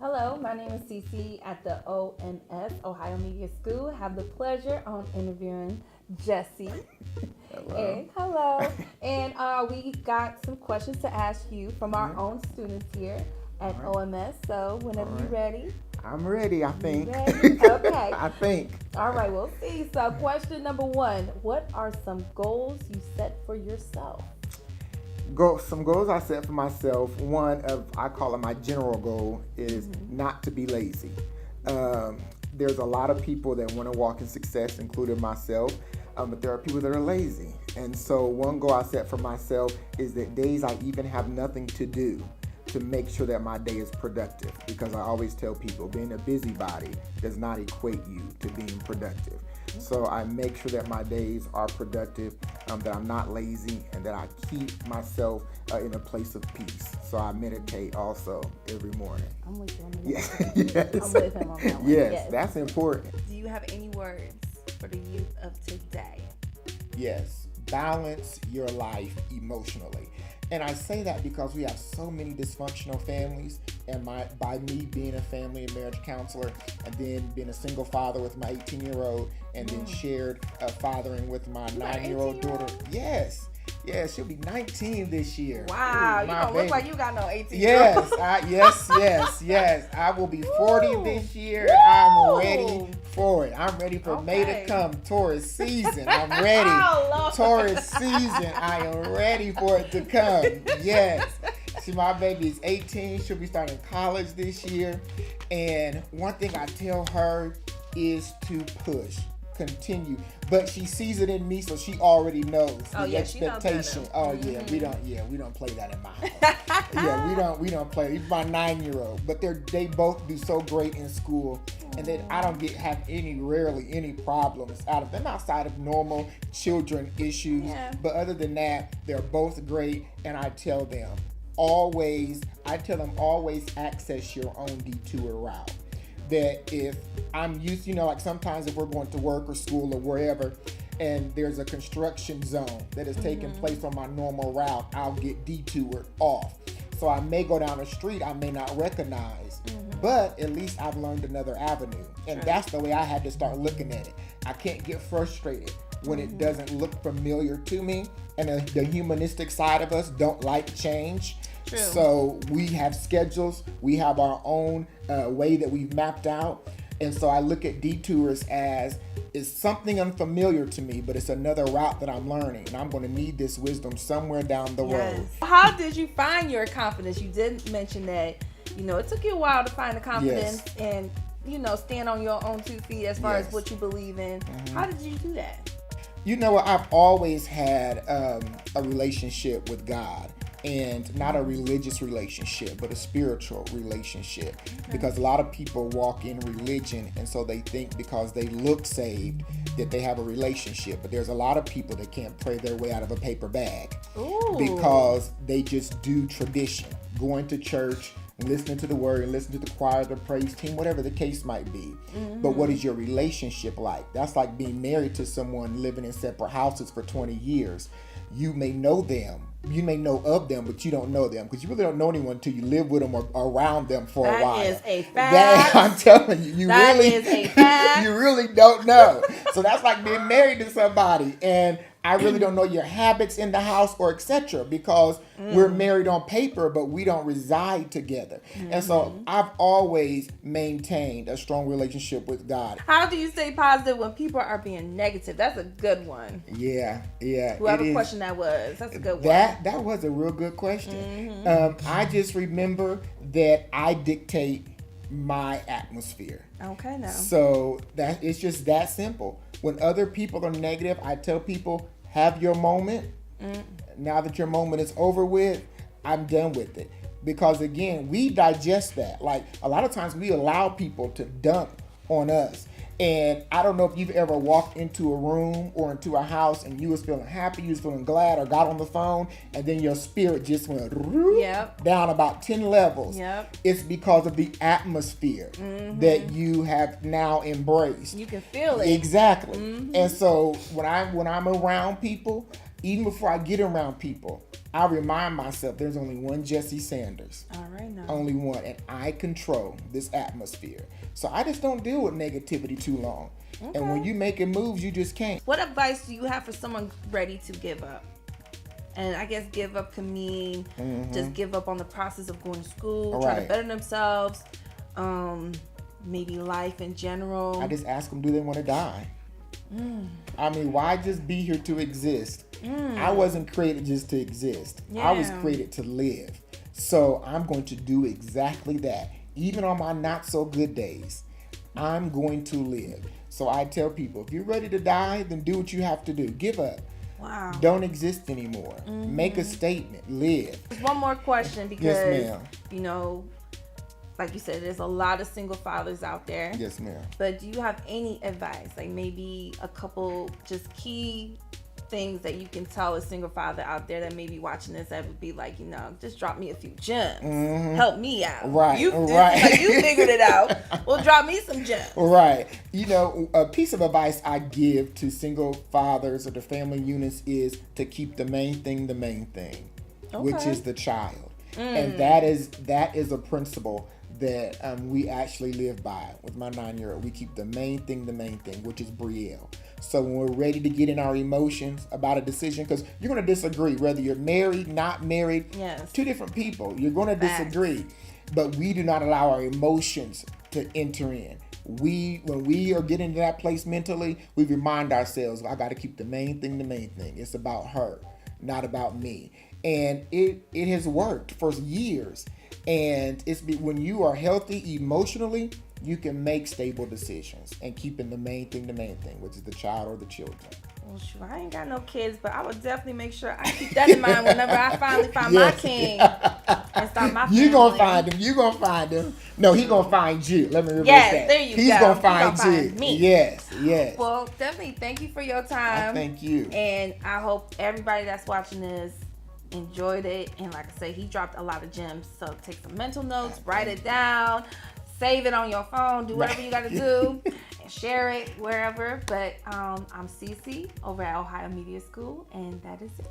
Hello, my name is CeCe at the OMS, Ohio Media School. Have the pleasure on interviewing Jesse. Hello. And hello. And we got some questions to ask you from our own students here at OMS. So whenever you're ready. I'm ready, I think. Ready? Okay. I think. All right, we'll see. So question number one, what are some goals you set for yourself? Some goals I set for myself. One of, I call it my general goal, is not to be lazy. There's a lot of people that want to walk in success, including myself, but there are people that are lazy. And so one goal I set for myself is that days I even have nothing to do, to make sure that my day is productive. Because I always tell people, being a busybody does not equate you to being productive. So I make sure that my days are productive, that I'm not lazy, and that I keep myself in a place of peace. So I meditate also every morning. I'm with you on that. Yes. I'm with him on that one. Yes, that's important. Do you have any words for the youth of today? Yes, balance your life emotionally. And I say that because we have so many dysfunctional families, and by me being a family and marriage counselor, and then being a single father with my 18-year-old, and then shared fathering with my 9-year-old daughter. Yes, she'll be 19 this year. Wow, Ooh, you don't look like you got no 18. Yes, yes. I will be 40 this year, and I'm ready for it. I'm ready for May to come, Taurus season. I'm ready. Taurus season. I am ready for it to come. Yes. See, my baby is 18. She'll be starting college this year. And one thing I tell her is to push. Continue, but she sees it in me, so she already knows the expectation. We don't play that in my house. we don't play. Even my 9-year-old, but they both do so great in school, and then I don't rarely any problems out of them outside of normal children issues. Yeah. But other than that, they're both great, and I tell them always access your own detour route. That if I'm used, like sometimes if we're going to work or school or wherever, and there's a construction zone that is taking place on my normal route, I'll get detoured off. So I may go down a street I may not recognize, but at least I've learned another avenue. And that's the way I had to start looking at it. I can't get frustrated when it doesn't look familiar to me. And the humanistic side of us don't like change. True. So we have schedules, we have our own way that we've mapped out. And so I look at detours as it's something unfamiliar to me, but it's another route that I'm learning. And I'm going to need this wisdom somewhere down the road. How did you find your confidence? You did mention that, it took you a while to find the confidence and, stand on your own 2 feet as far as what you believe in. How did you do that? I've always had a relationship with God. And not a religious relationship, but a spiritual relationship. Because a lot of people walk in religion, and so they think because they look saved that they have a relationship. But there's a lot of people that can't pray their way out of a paper bag. Ooh. Because they just do tradition, going to church, listening to the word, listening to the choir, the praise team, whatever the case might be. But what is your relationship like? That's like being married to someone living in separate houses for 20 years. You may know them. You may know of them, but you don't know them because you really don't know anyone until you live with them or around them for a while. That is a fact. I'm telling you, that is a fact. You really don't know. So that's like being married to somebody, and I really don't know your habits in the house or etc. because we're married on paper, but we don't reside together. And so I've always maintained a strong relationship with God. How do you stay positive when people are being negative? That's a good one. Yeah. Whoever question that was, that's a good one. That was a real good question. I just remember that I dictate my atmosphere. Okay, now. So it's just that simple. When other people are negative, I tell people, have your moment. Now that your moment is over with, I'm done with it. Because again, we digest that. Like a lot of times we allow people to dump on us. And I don't know if you've ever walked into a room or into a house and you was feeling happy, you was feeling glad, or got on the phone, and then your spirit just went down about 10 levels. It's because of the atmosphere that you have now embraced. You can feel it. Exactly. And so when I'm around people, Even before I get around people, I remind myself there's only one Jesse Sanders. All right now. Only one. And I control this atmosphere. So I just don't deal with negativity too long. Okay. And when you making moves, you just can't. What advice do you have for someone ready to give up? And I guess give up can mean just give up on the process of going to school, try to better themselves, maybe life in general. I just ask them, do they want to die? I mean, why just be here to exist? I wasn't created just to exist. I was created to live. So I'm going to do exactly that. Even on my not so good days, I'm going to live. So I tell people, if you're ready to die, then do what you have to do. Give up. Wow. Don't exist anymore. Make a statement. Live. One more question, because yes, ma'am. You know, like you said, there's a lot of single fathers out there. Yes, ma'am. But do you have any advice, like maybe a couple just key things that you can tell a single father out there that may be watching this that would be like, you know, just drop me a few gems. Help me out. Right. Like you figured it out. Well, drop me some gems. Right. You know, a piece of advice I give to single fathers or the family units is to keep the main thing, which is the child. And that is a principle that we actually live by with my 9-year-old. We keep the main thing, which is Brielle. So when we're ready to get in our emotions about a decision, because you're going to disagree, whether you're married, not married, two different people, you're going to disagree. But we do not allow our emotions to enter in. When we are getting to that place mentally, we remind ourselves, I got to keep the main thing. It's about her, not about me. And it has worked for years. And when you are healthy emotionally, you can make stable decisions and keeping the main thing, which is the child or the children. Well, sure, I ain't got no kids, but I would definitely make sure I keep that in mind whenever I finally find my king and start my family. You gonna find him. No, he gonna find you. Let me reverse that. There you go. He's gonna find you. Me. Yes. Well, definitely thank you for your time. Thank you. And I hope everybody that's watching this enjoyed it. And like I said, he dropped a lot of gems. So take some mental notes, write it down, save it on your phone, do whatever you got to do, and share it wherever. But I'm CeCe over at Ohio Media School, and that is it.